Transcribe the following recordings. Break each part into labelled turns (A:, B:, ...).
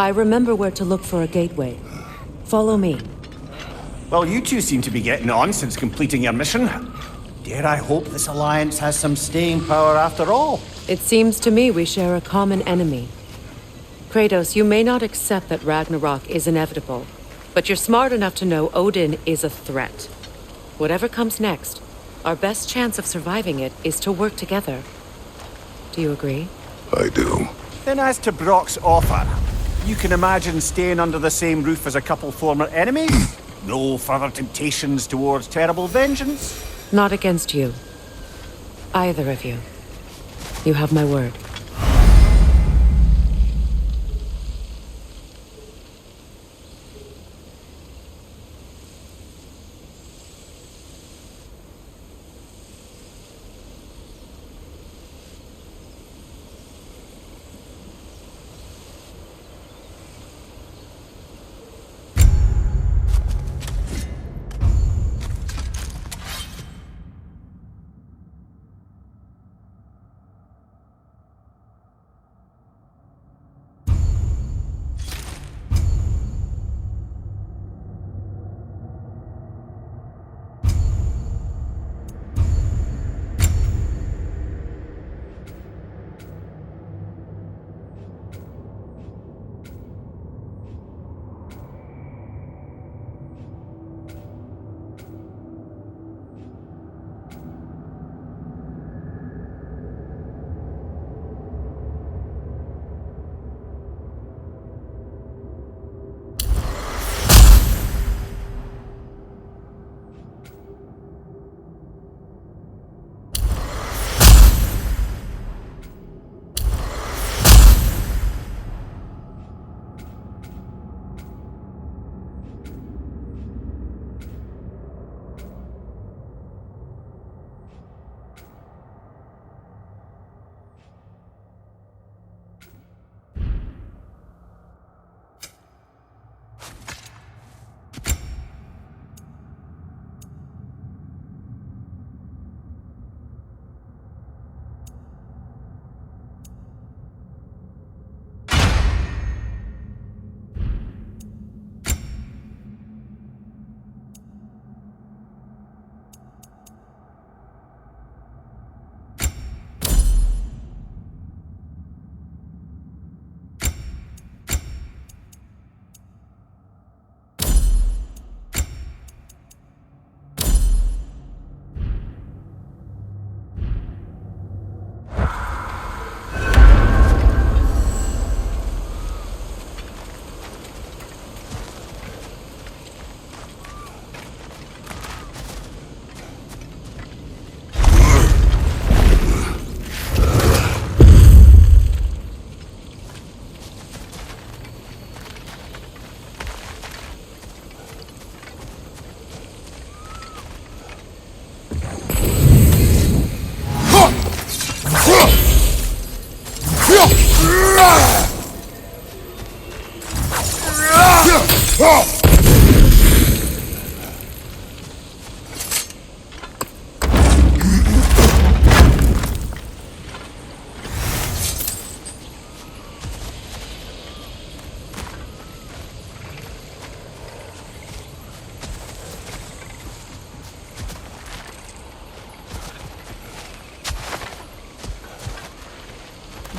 A: I remember where to look for a gateway. Follow me.
B: Well, you two seem to be getting on since completing your mission. Dare I hope this alliance has some staying power after all?
A: It seems to me we share a common enemy. Kratos, you may not accept that Ragnarok is inevitable, but you're smart enough to know Odin is a threat. Whatever comes next, our best chance of surviving it is to work together. Do you agree?
C: I do.
B: Then as to Brock's offer, you can imagine staying under the same roof as a couple former enemies? No further temptations towards terrible vengeance?
A: Not against you. Either of you. You have my word.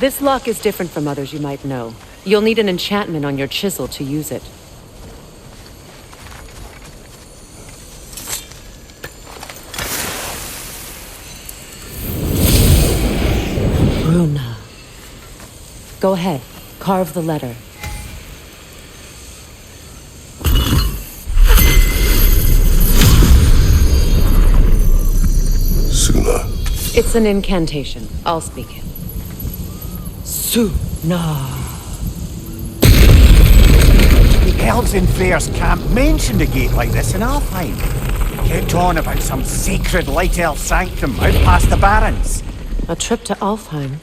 A: This lock is different from others you might know. You'll need an enchantment on your chisel to use it. Runa. Go ahead, carve the letter.
C: Suna.
A: It's an incantation. I'll speak it. Suna.
B: The elves in Freyr's camp mentioned a gate like this in Alfheim. Kept on about some sacred light elf sanctum out past the barrens.
A: A trip to Alfheim.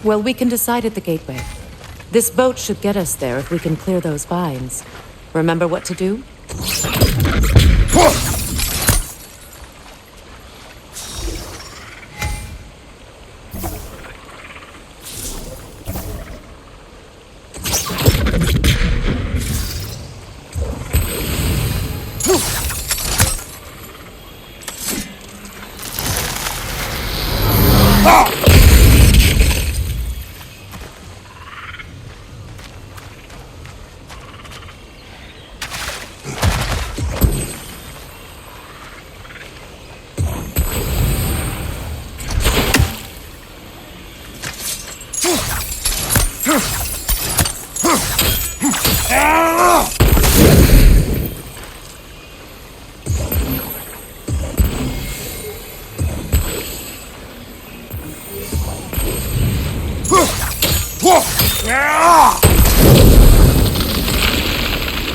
A: Well, we can decide at the gateway. This boat should get us there if we can clear those vines. Remember what to do?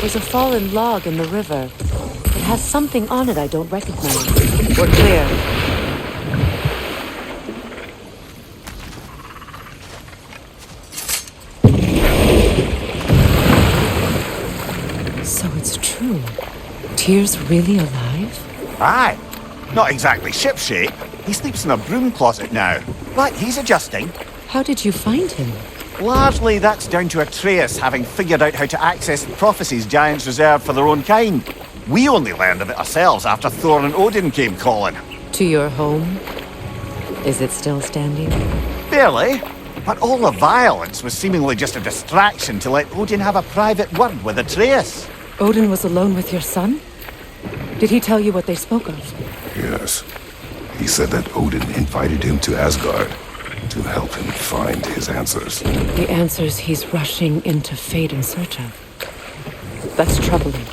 A: There's a fallen log in the river. It has something on it I don't recognize. We're clear. So it's true. Tyr's really alive?
B: Aye. Not exactly shipshape. He sleeps in a broom closet now. But he's adjusting.
A: How did you find him?
B: Largely, that's down to Atreus having figured out how to access the prophecies giants reserve for their own kind. We only learned of it ourselves after Thor and Odin came calling.
A: To your home? Is it still standing?
B: Barely. But all the violence was seemingly just a distraction to let Odin have a private word with Atreus.
A: Odin was alone with your son? Did he tell you what they spoke of?
C: Yes. He said that Odin invited him to Asgard to help him find his answers.
A: The answers he's rushing into fate in search of. That's troubling.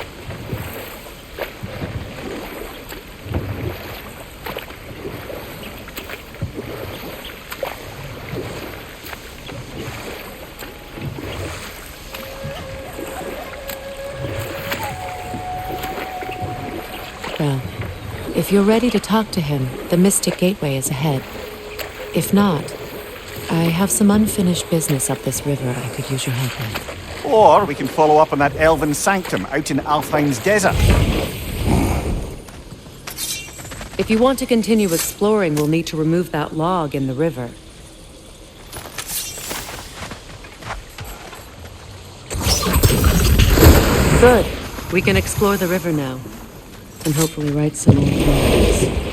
A: Well, if you're ready to talk to him, the Mystic Gateway is ahead. If not, I have some unfinished business up this river I could use your help with.
B: Or we can follow up on that elven sanctum out in Alfheim's desert.
A: If you want to continue exploring, we'll need to remove that log in the river. Good. We can explore the river now. And hopefully write some old memories.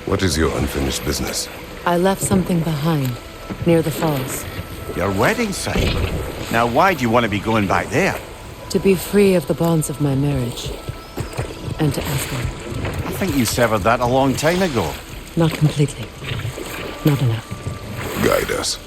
C: What is your unfinished business?
A: I left something behind, near the falls.
B: Your wedding site. Now why do you want to be going back there?
A: To be free of the bonds of my marriage. And to Asgard.
B: I think you severed that a long time ago.
A: Not completely. Not enough.
C: Guide us.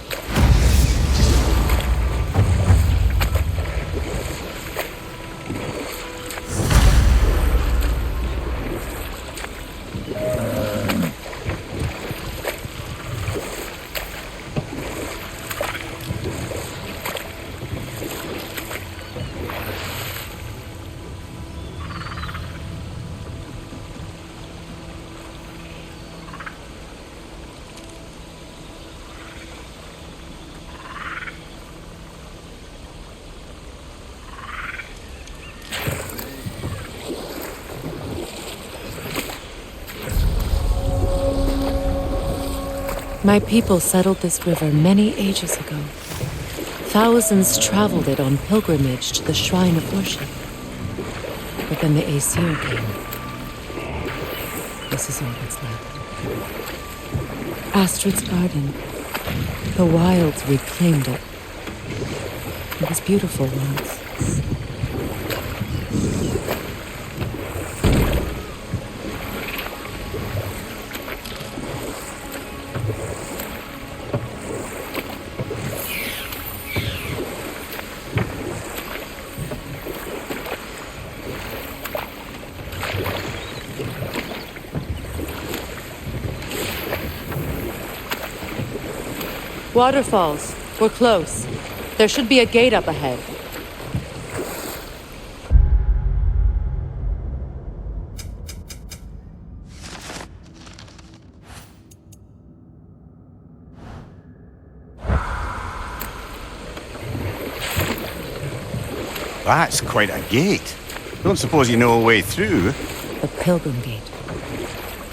A: My people settled this river many ages ago. Thousands traveled it on pilgrimage to the shrine of worship. But then the Aesir came. This is all that's left. Astrid's garden. The wilds reclaimed it. It was beautiful once. Waterfalls. We're close. There should be a gate up ahead.
B: That's quite a gate. Don't suppose you know a way through?
A: The Pilgrim Gate.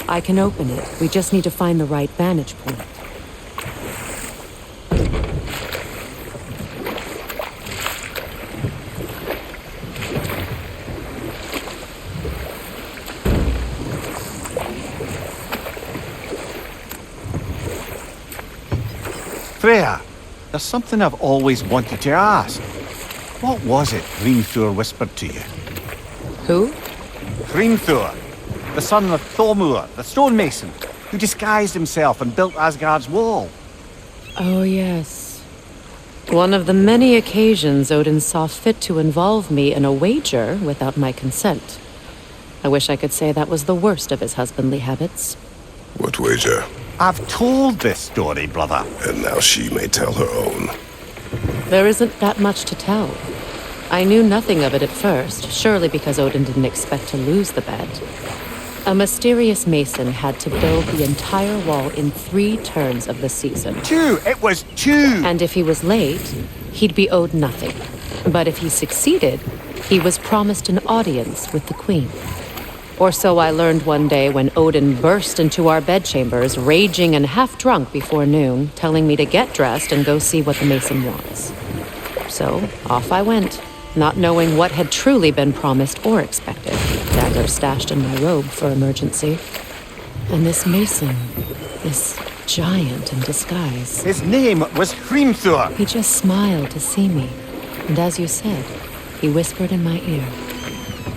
A: I can open it. We just need to find the right vantage point.
B: Freya, there's something I've always wanted to ask. What was it Hrimthur whispered to you?
A: Who?
B: Hrimthur, the son of Favour, the stonemason, who disguised himself and built Asgard's wall.
A: Oh, yes. One of the many occasions Odin saw fit to involve me in a wager without my consent. I wish I could say that was the worst of his husbandly habits.
C: What wager?
B: I've told this story, brother.
C: And now she may tell her own.
A: There isn't that much to tell. I knew nothing of it at first, surely because Odin didn't expect to lose the bet. A mysterious mason had to build the entire wall in 3 turns of the season.
B: 2! It was 2!
A: And if he was late, he'd be owed nothing. But if he succeeded, he was promised an audience with the queen. Or so I learned one day when Odin burst into our bedchambers, raging and half-drunk before noon, telling me to get dressed and go see what the mason wants. So, off I went, not knowing what had truly been promised or expected, dagger stashed in my robe for emergency. And this mason, this giant in disguise.
B: His name was Hrimthur.
A: He just smiled to see me, and as you said, he whispered in my ear.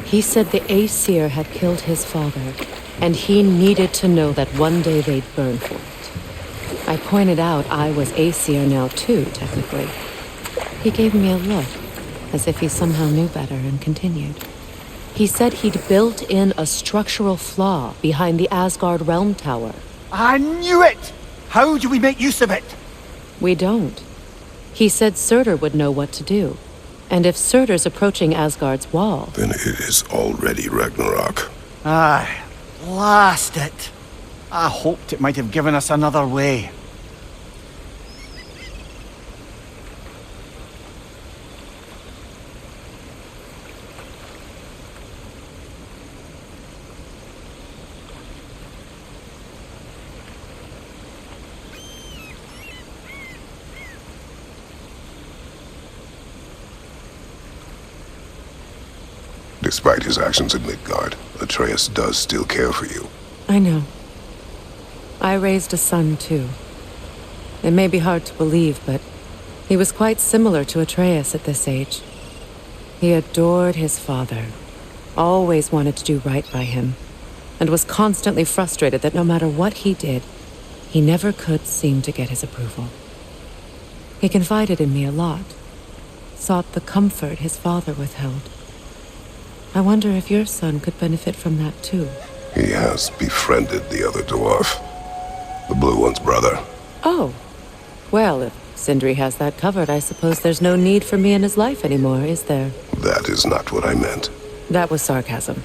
A: He said the Aesir had killed his father, and he needed to know that one day they'd burn for it. I pointed out I was Aesir now too, technically. He gave me a look, as if he somehow knew better, and continued. He said he'd built in a structural flaw behind the Asgard Realm Tower.
B: I knew it! How do we make use of it?
A: We don't. He said Surtur would know what to do. And if Surtur's approaching Asgard's wall...
C: Then it is already Ragnarok.
B: Aye, blast it. I hoped it might have given us another way.
C: Despite his actions in Midgard, Atreus does still care for you.
A: I know. I raised a son, too. It may be hard to believe, but he was quite similar to Atreus at this age. He adored his father, always wanted to do right by him, and was constantly frustrated that no matter what he did, he never could seem to get his approval. He confided in me a lot, sought the comfort his father withheld. I wonder if your son could benefit from that too.
C: He has befriended the other dwarf. The blue one's brother.
A: Oh. Well, if Sindri has that covered, I suppose there's no need for me in his life anymore, is there?
C: That is not what I meant.
A: That was sarcasm.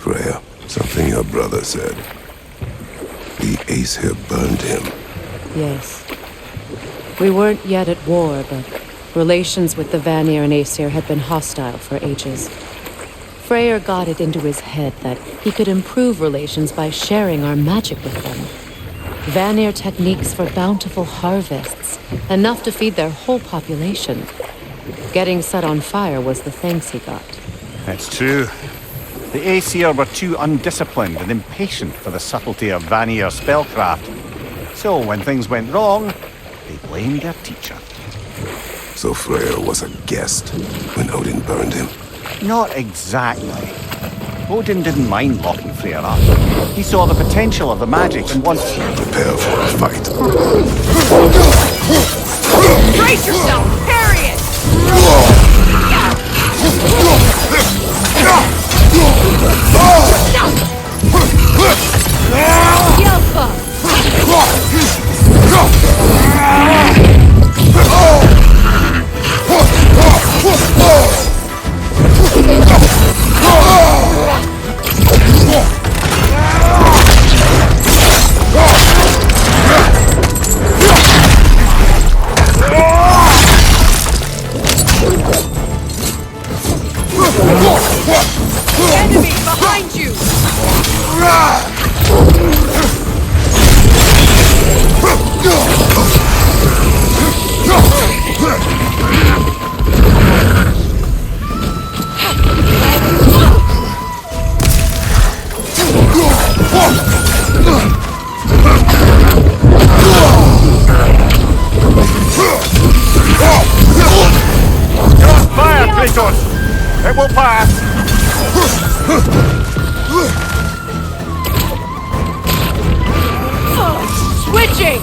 C: Freya, something your brother said. The Aesir burned him.
A: Yes. We weren't yet at war, but relations with the Vanir and Aesir had been hostile for ages. Freyr got it into his head that he could improve relations by sharing our magic with them. Vanir techniques for bountiful harvests, enough to feed their whole population. Getting set on fire was the thanks he got.
B: It's true. The Aesir were too undisciplined and impatient for the subtlety of Vanir spellcraft. So when things went wrong, they blamed their teacher.
C: So Freyr was a guest when Odin burned him.
B: Not exactly. Odin didn't mind locking Freyr up. He saw the potential of the magic and wanted to
C: Prepare for a fight.
A: Brace yourself! Parry it! Enemy behind you!
B: fire, Kratos! It will pass!
A: Switching!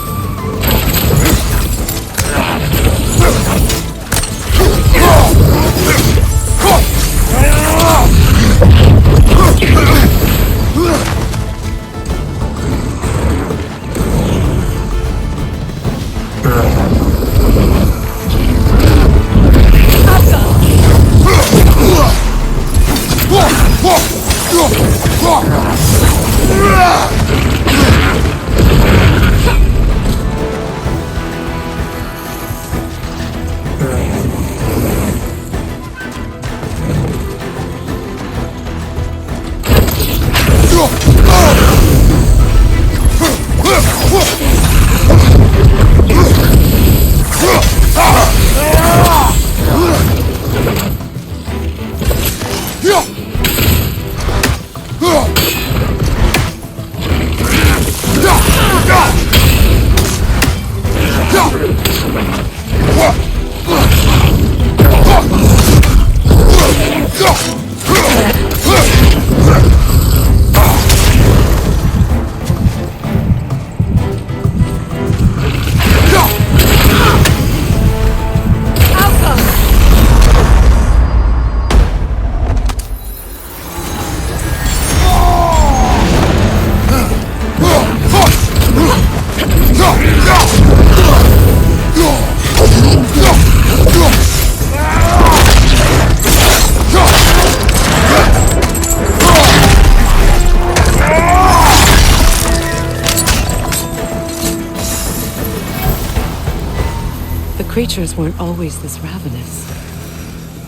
A: Creatures weren't always this ravenous.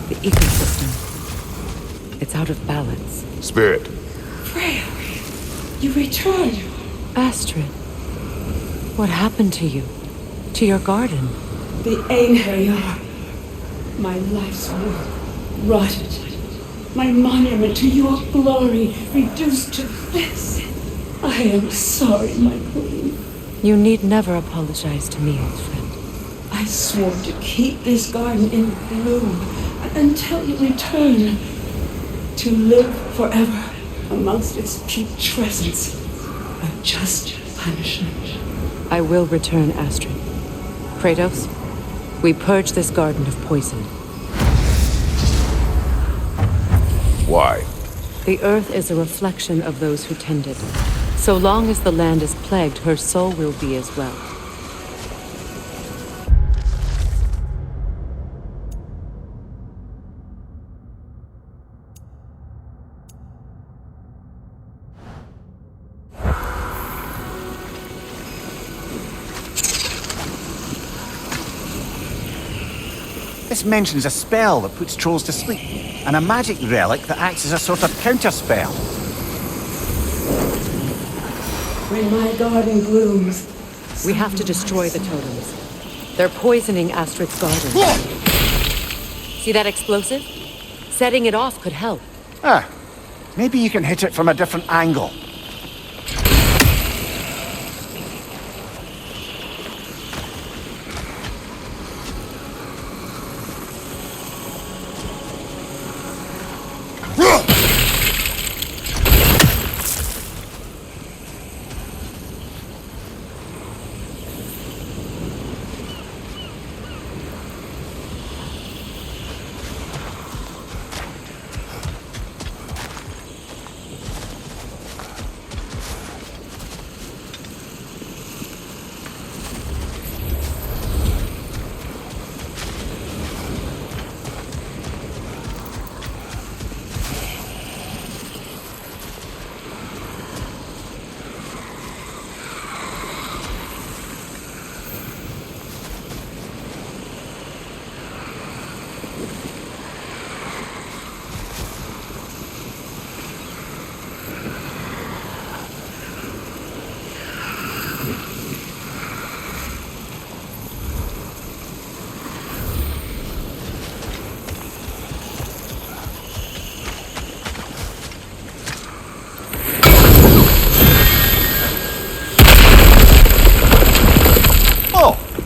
A: The ecosystem, it's out of balance.
C: Spirit.
D: Freya, you returned.
A: Astrid, what happened to you? To your garden?
D: The Einherjar. My life's work rotted. My monument to your glory reduced to this. I am sorry, my queen.
A: You need never apologize to me, old friend.
D: I swore to keep this garden in bloom until you return. To live forever amongst its putrescence. A just punishment.
A: I will return, Astrid. Kratos, we purge this garden of poison.
C: Why?
A: The earth is a reflection of those who tend it. So long as the land is plagued, her soul will be as well.
B: This mentions a spell that puts trolls to sleep, and a magic relic that acts as a sort of counterspell.
D: When my garden blooms,
A: We have to destroy the totems. They're poisoning Astrid's garden. See that explosive? Setting it off could help.
B: Ah, maybe you can hit it from a different angle.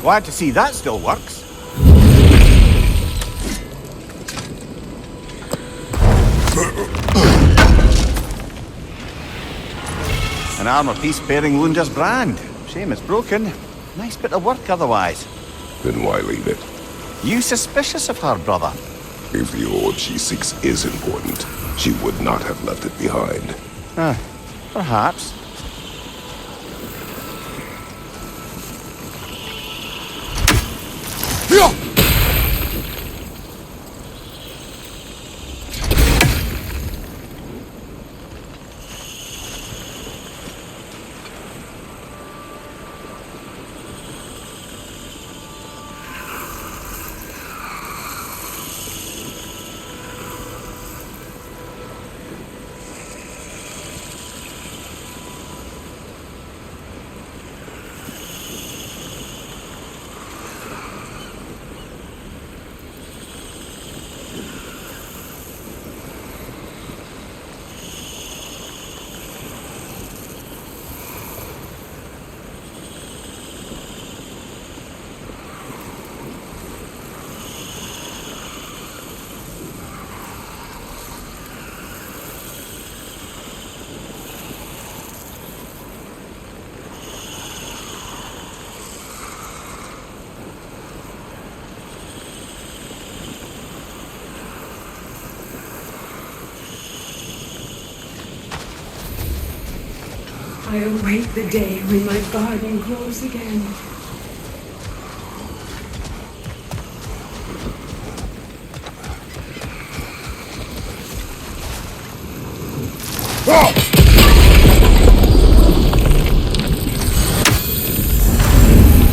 B: Glad to see that still works. An armor piece bearing Lunda's brand. Shame it's broken. Nice bit of work otherwise.
C: Then why leave it?
B: You suspicious of her, brother?
C: If the orb she seeks is important, she would not have left it behind.
B: Perhaps.
D: I await the day when my garden grows again.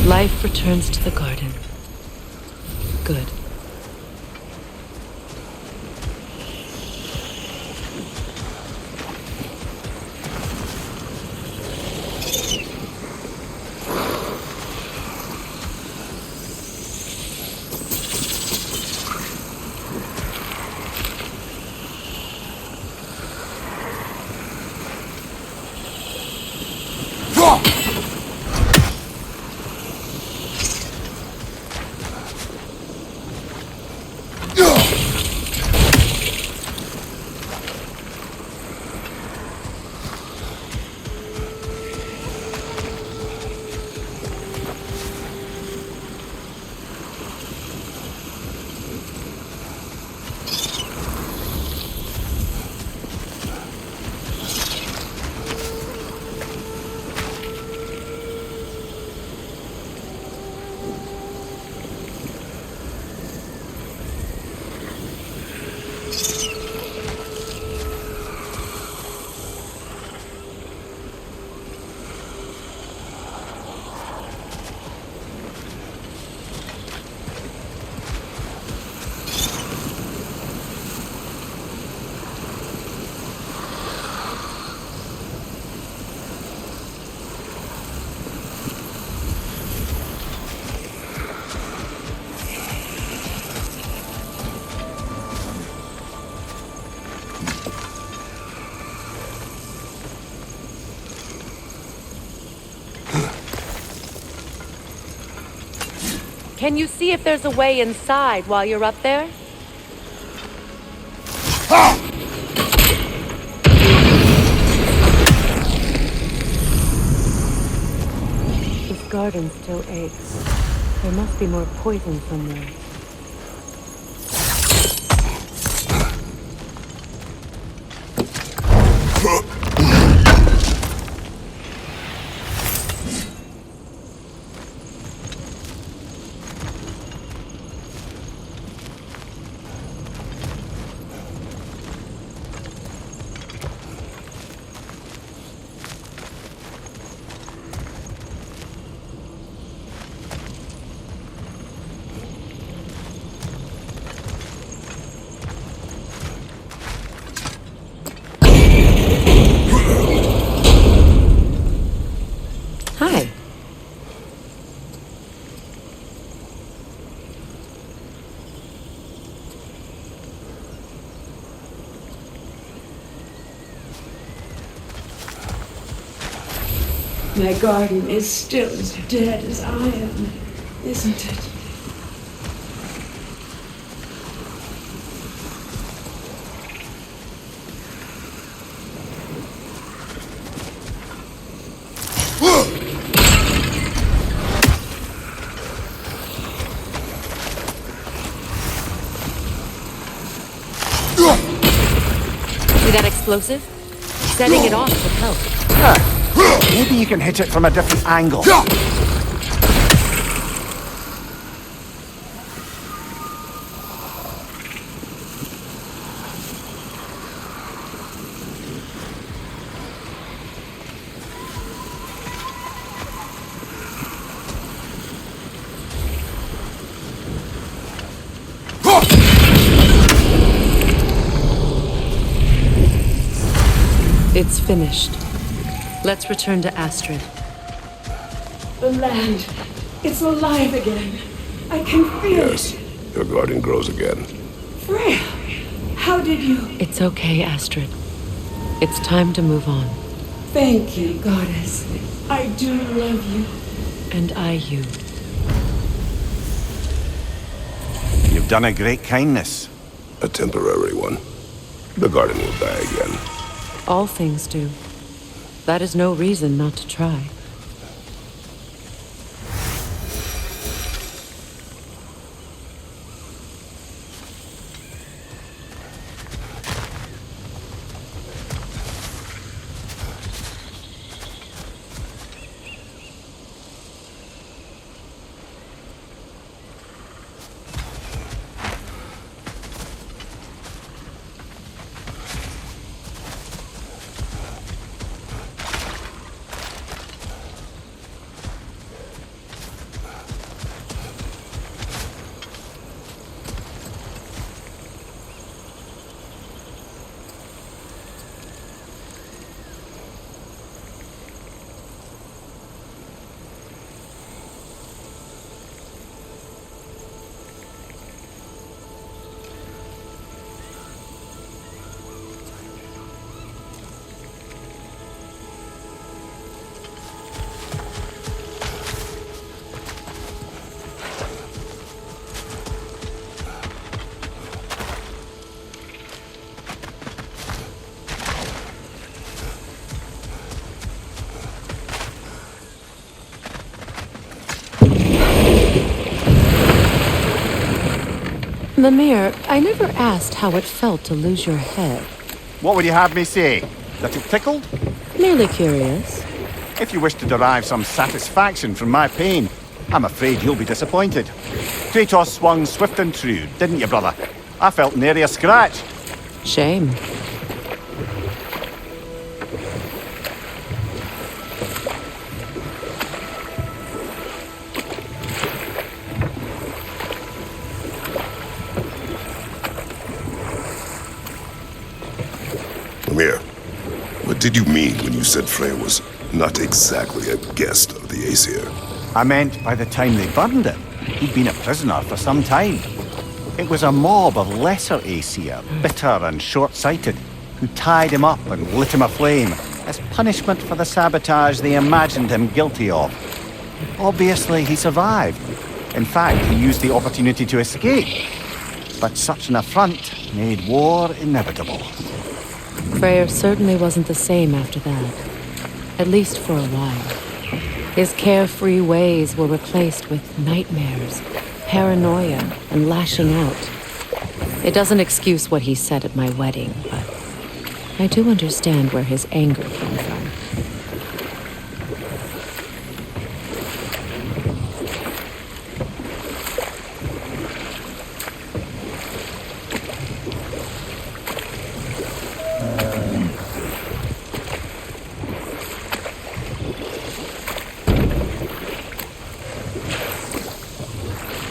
A: Life returns to the garden. Good. Can you see if there's a way inside while you're up there? This garden still aches. There must be more poison somewhere. Hi.
D: My garden is still as dead as I am, isn't it?
A: See that explosive? Setting it off would help.
B: Maybe you can hit it from a different angle.
A: It's finished. Let's return to Astrid.
D: The land, it's alive again. I can feel
C: Yes,
D: it.
C: your garden grows again.
D: Freya, how did you?
A: It's okay, Astrid. It's time to move on.
D: Thank you, goddess. I do love you.
A: And I you.
B: You've done a great kindness.
C: A temporary one. The garden will die again.
A: All things do. That is no reason not to try. Mimir, I never asked how it felt to lose your head.
B: What would you have me say? That it tickled?
A: Merely curious.
B: If you wish to derive some satisfaction from my pain, I'm afraid you'll be disappointed. Kratos swung swift and true, didn't you, brother? I felt nary a scratch.
A: Shame.
C: Mimir, what did you mean when you said Freya was not exactly a guest of the Aesir?
B: I meant by the time they burned him, he'd been a prisoner for some time. It was a mob of lesser Aesir, bitter and short-sighted, who tied him up and lit him aflame as punishment for the sabotage they imagined him guilty of. Obviously, he survived, In fact, he used the opportunity to escape. But such an affront made war inevitable.
A: Freyr certainly wasn't the same after that. At least for a while. His carefree ways were replaced with nightmares, paranoia, and lashing out. It doesn't excuse what he said at my wedding, but I do understand where his anger came from.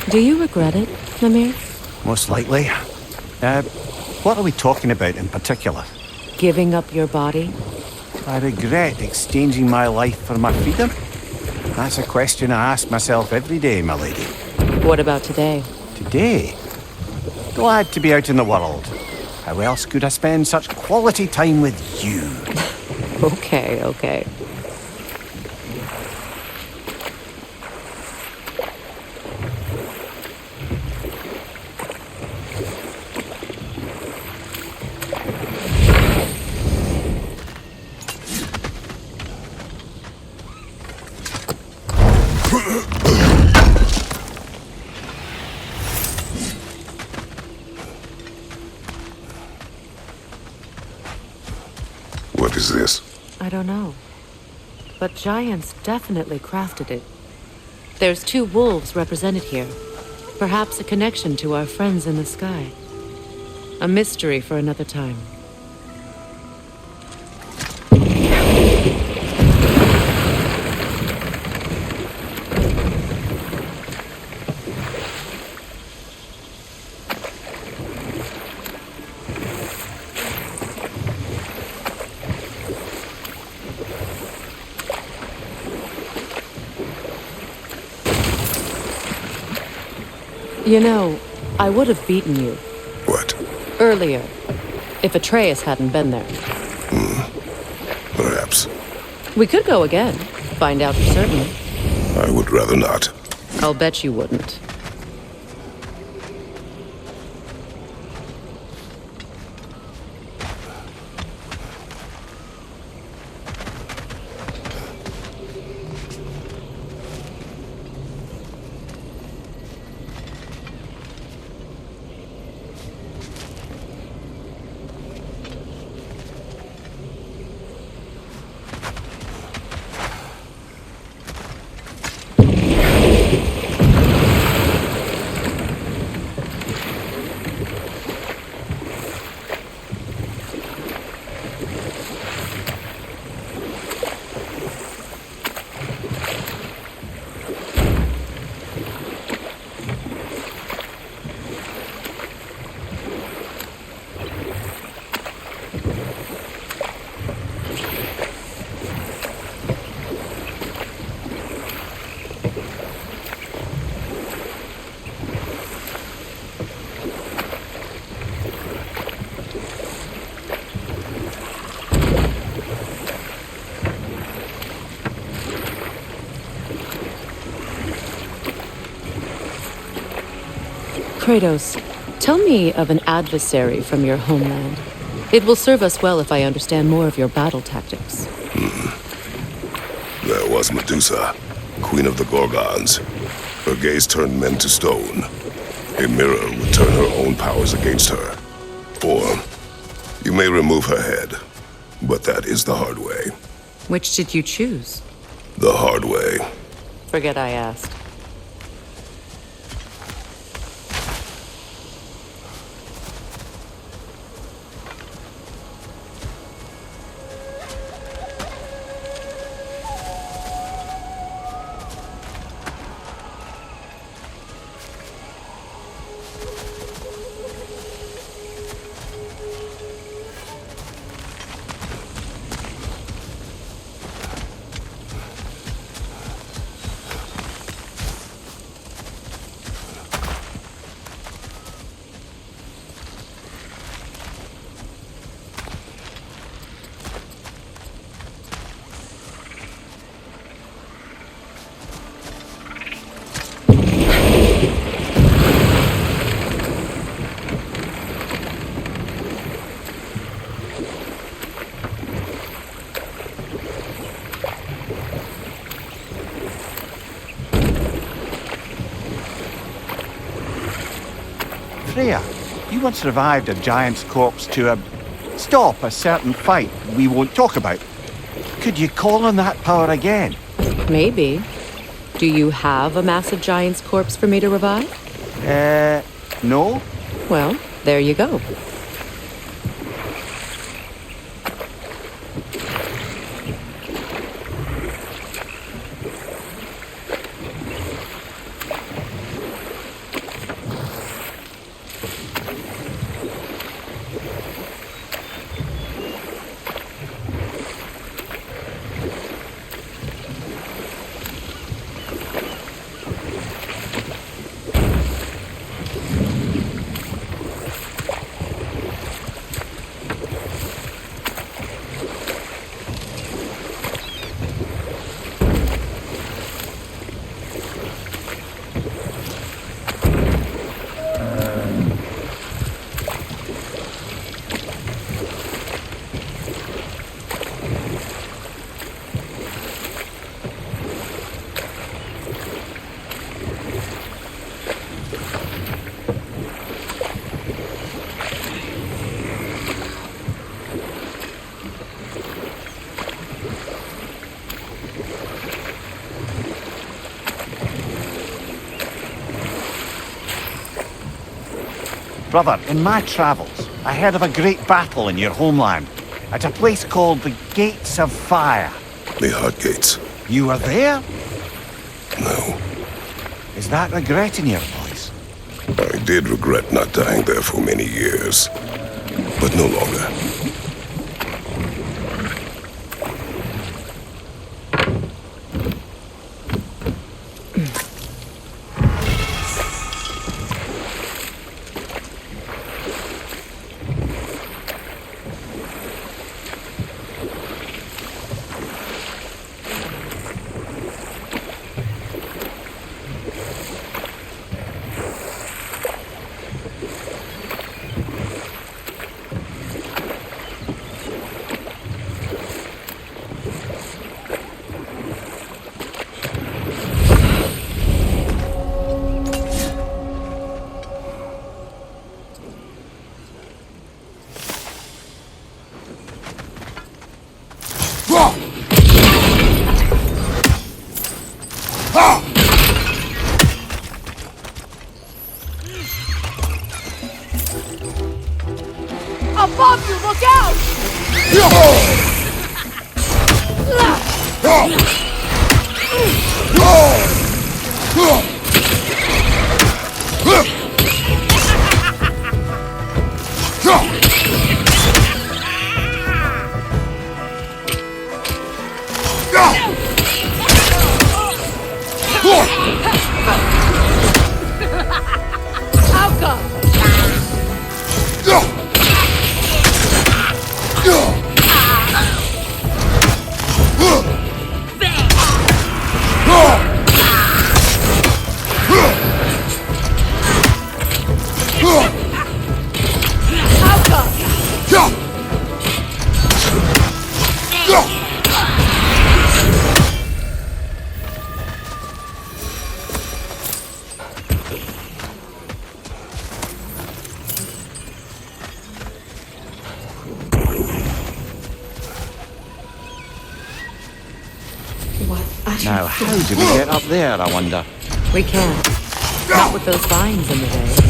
A: Do you regret it, Namir?
B: Most likely. What are we talking about in particular?
A: Giving up your body?
B: I regret exchanging my life for my freedom? That's a question I ask myself every day, my lady.
A: What about today?
B: Today? Glad to be out in the world. How else could I spend such quality time with you?
A: Okay.
C: What is this?
A: I don't know. But giants definitely crafted it. There's 2 wolves represented here. Perhaps a connection to our friends in the sky. A mystery for another time. You know, I would have beaten you.
C: What?
A: Earlier, if Atreus hadn't been there.
C: Perhaps.
A: We could go again. Find out for certain.
C: I would rather not.
A: I'll bet you wouldn't. Kratos, tell me of an adversary from your homeland. It will serve us well if I understand more of your battle tactics.
C: There was Medusa, queen of the Gorgons. Her gaze turned men to stone. A mirror would turn her own powers against her. Or you may remove her head, but that is the hard way.
A: Which did you choose?
C: The hard way.
A: Forget I asked.
B: Freya, you once revived a giant's corpse to stop a certain fight we won't talk about. Could you call on that power again?
A: Maybe. Do you have a massive giant's corpse for me to revive?
B: No?
A: Well, there you go.
B: Brother, in my travels, I heard of a great battle in your homeland, at a place called the Gates of Fire.
C: The Hot Gates.
B: You were there?
C: No.
B: Is that regret in your voice?
C: I did regret not dying there for many years, but no longer.
E: Above you, look out!
B: Now, how do we get up there, I wonder?
A: We can't. Not with those vines in the way.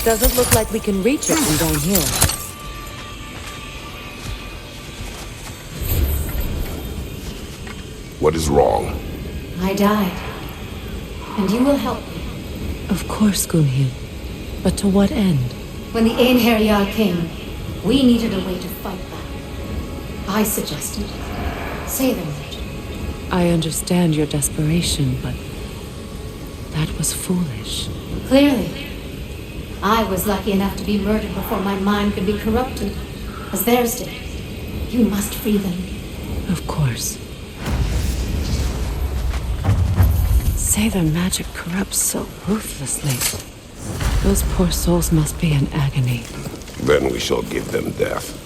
A: Doesn't look like we can reach it from down here.
C: What is wrong?
E: I died. And you will help me.
A: Of course, Gunhild. But to what end?
E: When the Einherjar came, we needed a way to fight back. I suggested, say the word.
A: I understand your desperation, but that was foolish.
E: Clearly. I was lucky enough to be murdered before my mind could be corrupted, as theirs did. You must free them.
A: Of course. say their magic corrupts so ruthlessly. Those poor souls must be in agony.
C: Then we shall give them death.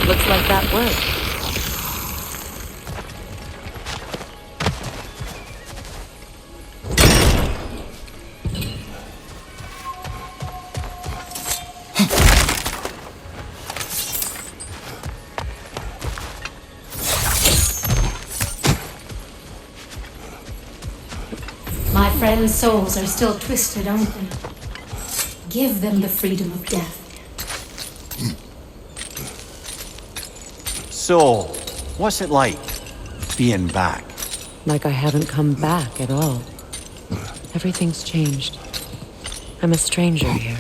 A: Looks like that worked.
E: My friends' souls are still twisted, aren't they? Give them the freedom of death.
B: So, what's it like, being back?
A: Like I haven't come back at all. Everything's changed. I'm a stranger here.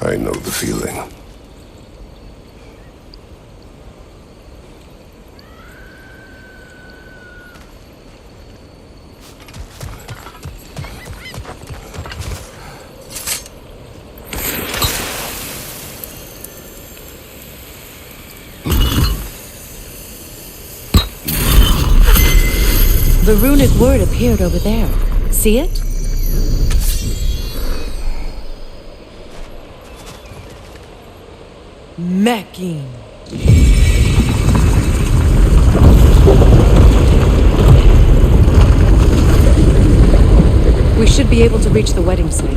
C: I know the feeling.
A: The runic word appeared over there. See it? Mekin. We should be able to reach the wedding site.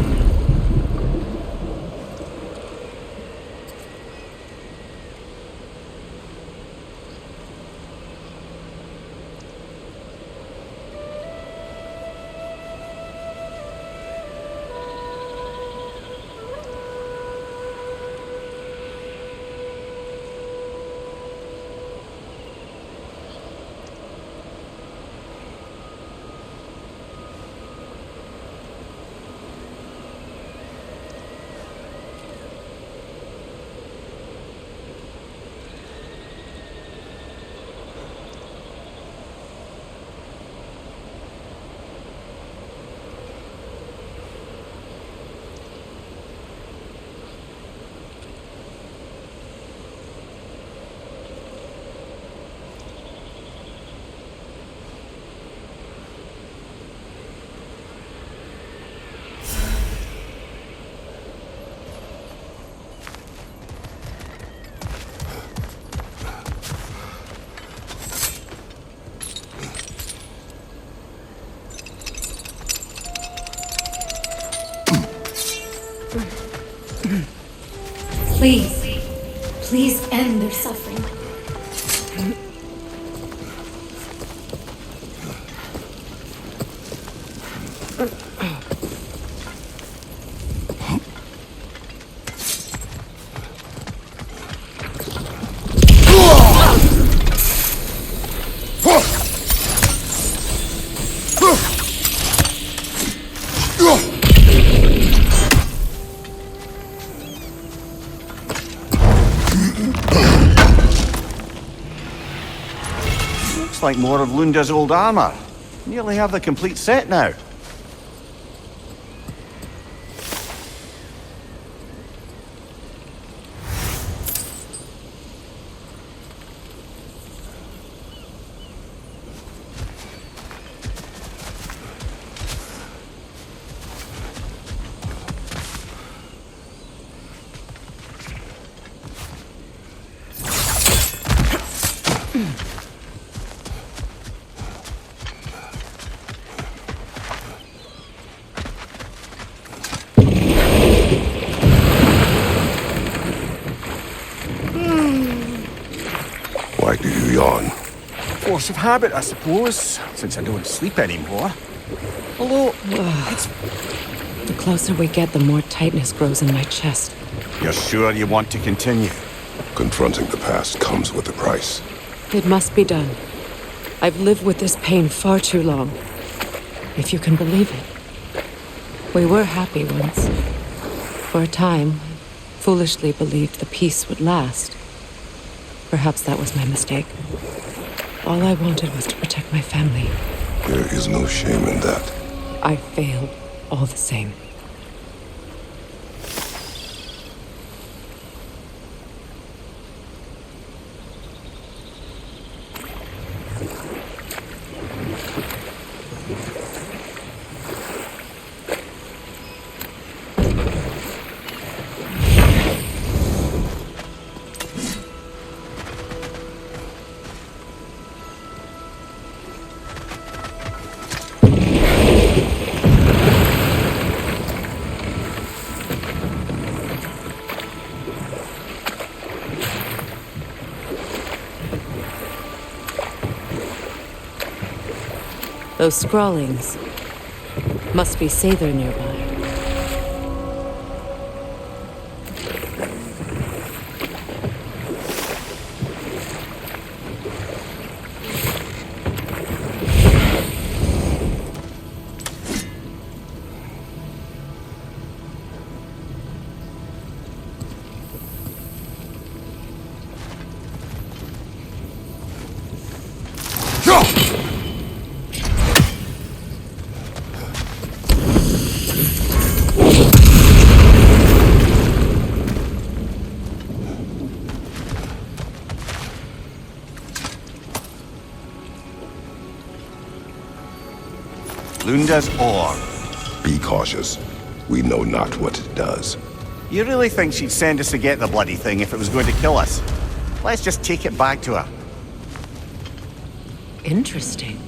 E: Please end their suffering.
B: Looks like more of Lunda's old armor. Nearly have the complete set now.
C: Why do you yawn?
B: Force of habit, I suppose, since I don't sleep anymore. Although, it's
A: closer we get, the more tightness grows in my chest.
B: You're sure you want to continue?
C: Confronting the past comes with a price.
A: It must be done. I've lived with this pain far too long. If you can believe it. We were happy once. For a time, I foolishly believed the peace would last. Perhaps that was my mistake. All I wanted was to protect my family.
C: There is no shame in that.
A: I failed all the same. Those scrawlings must be Favour nearby.
B: Lunda's ore.
C: Be cautious. We know not what it does.
B: You really think she'd send us to get the bloody thing if it was going to kill us? Let's just take it back to her.
A: Interesting.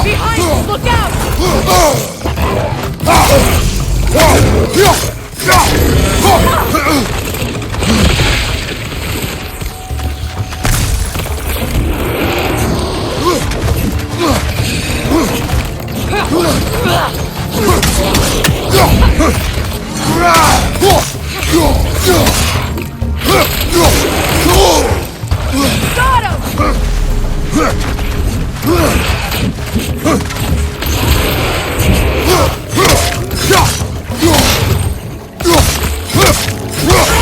A: Behind! Look out! Got him!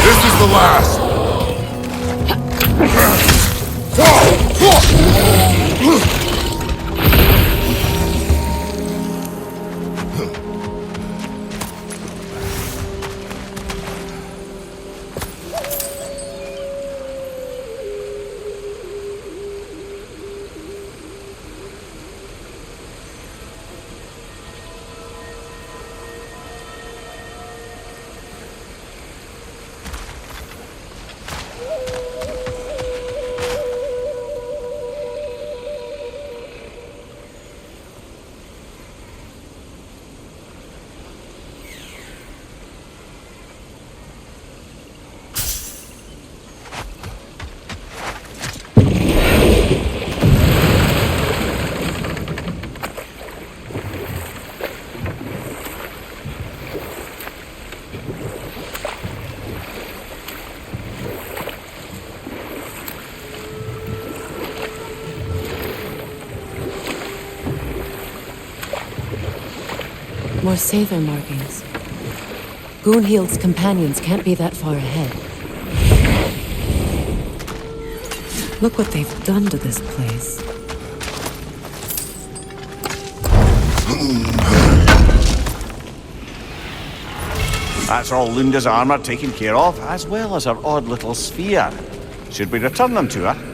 C: This is the last!
A: More Favour markings. Gunhild's companions can't be that far ahead. Look what they've done to this place.
B: That's all Lunda's armor taken care of, as well as her odd little sphere. Should we return them to her?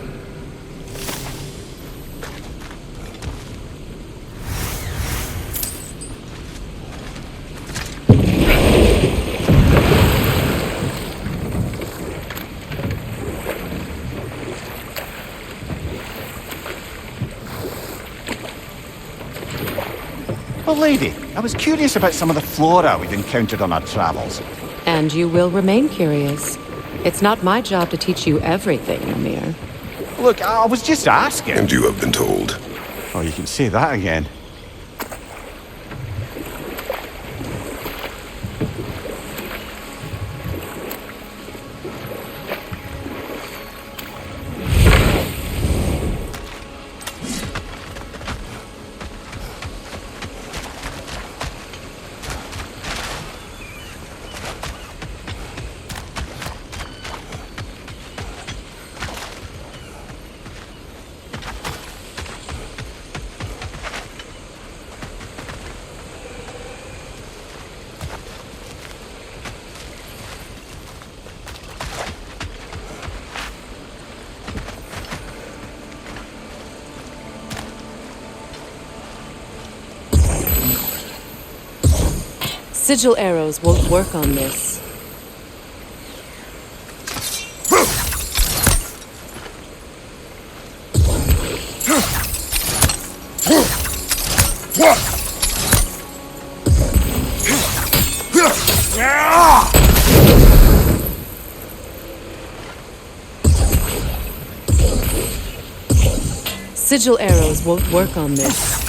B: Well, lady, I was curious about some of the flora we'd encountered on our travels.
A: And you will remain curious. It's not my job to teach you everything, Amir.
B: Look, I was just asking.
C: And you have been told.
B: Oh, you can say that again.
A: Sigil arrows won't work on this. Sigil arrows won't work on this.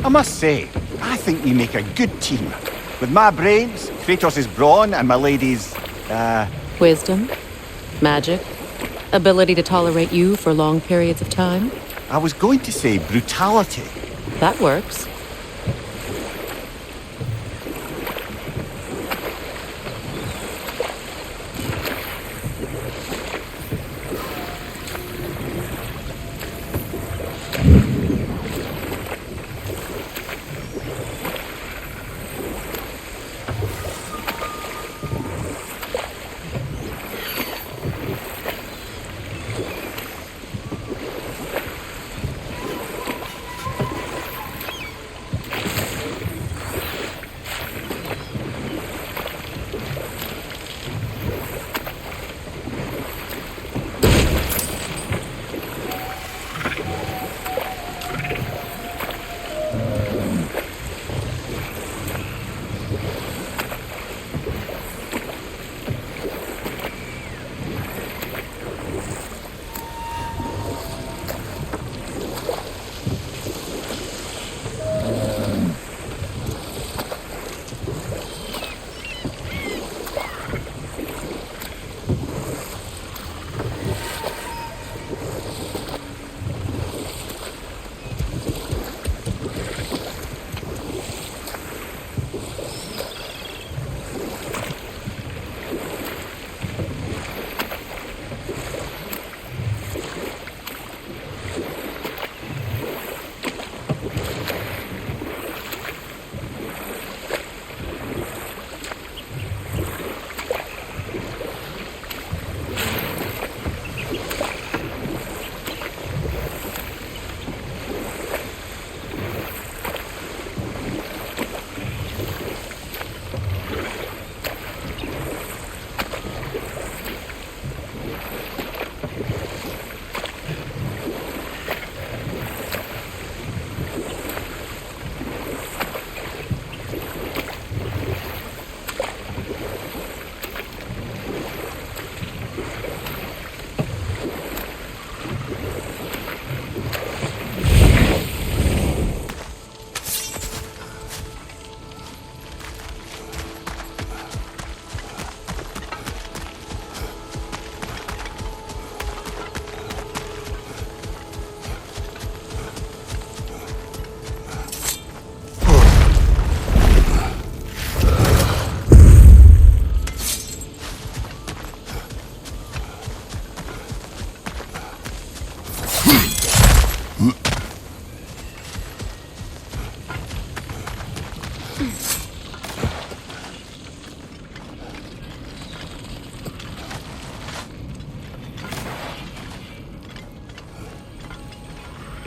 B: I must say, I think we make a good team. With my brains, Kratos' brawn, and my lady's,
A: Wisdom, magic, ability to tolerate you for long periods of time.
B: I was going to say brutality.
A: That works.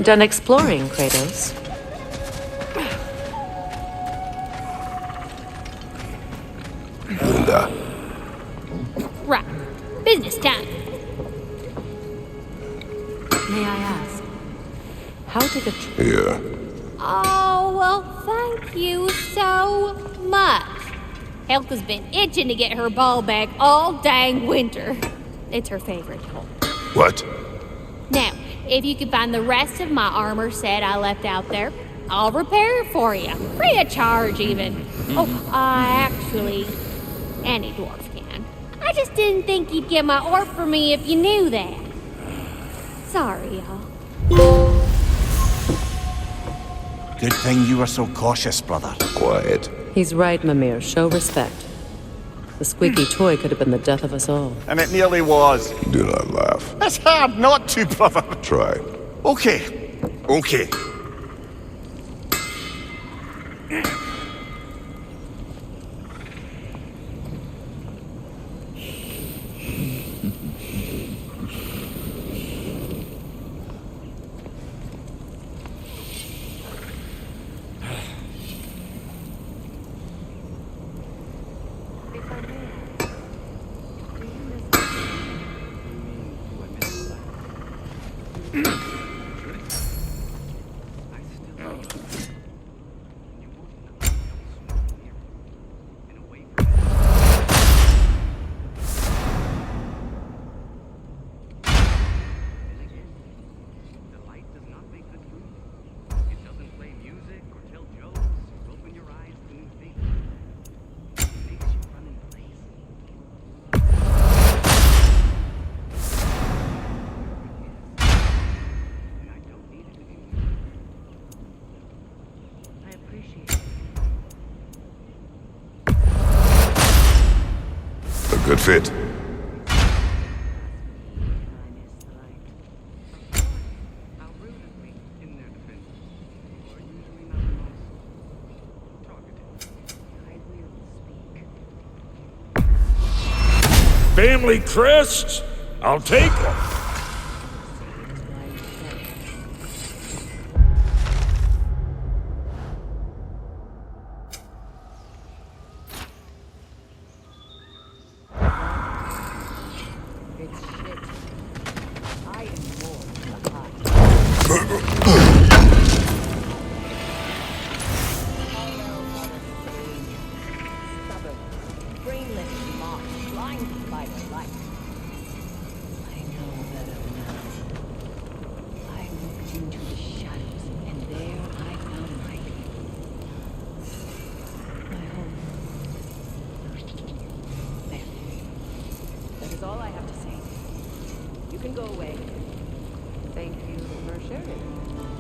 A: Done exploring, Kratos?
C: Linda.
F: Right. Business time.
A: May I ask, how did the...
C: Here.
F: Oh, well, thank you so much. Helga's been itching to get her ball back all dang winter. It's her favorite toy.
C: What?
F: Now, if you can find the rest of my armor set I left out there, I'll repair it for you. Free of charge, even. Oh, actually, any dwarf can. I just didn't think you'd get my orb for me if you knew that. Sorry, y'all.
B: Good thing you were so cautious, brother.
C: Quiet.
A: He's right, Mimir. Show respect. The squeaky toy could have been the death of us all.
B: And it nearly was.
C: Do not laugh.
B: It's hard not to, brother.
C: Try.
B: Okay. Okay.
G: The light does not make the truth. It doesn't play music or tell
C: Good fit.
G: Family crests? I'll take them.
A: All I have to say. You can go away. Thank you for sharing.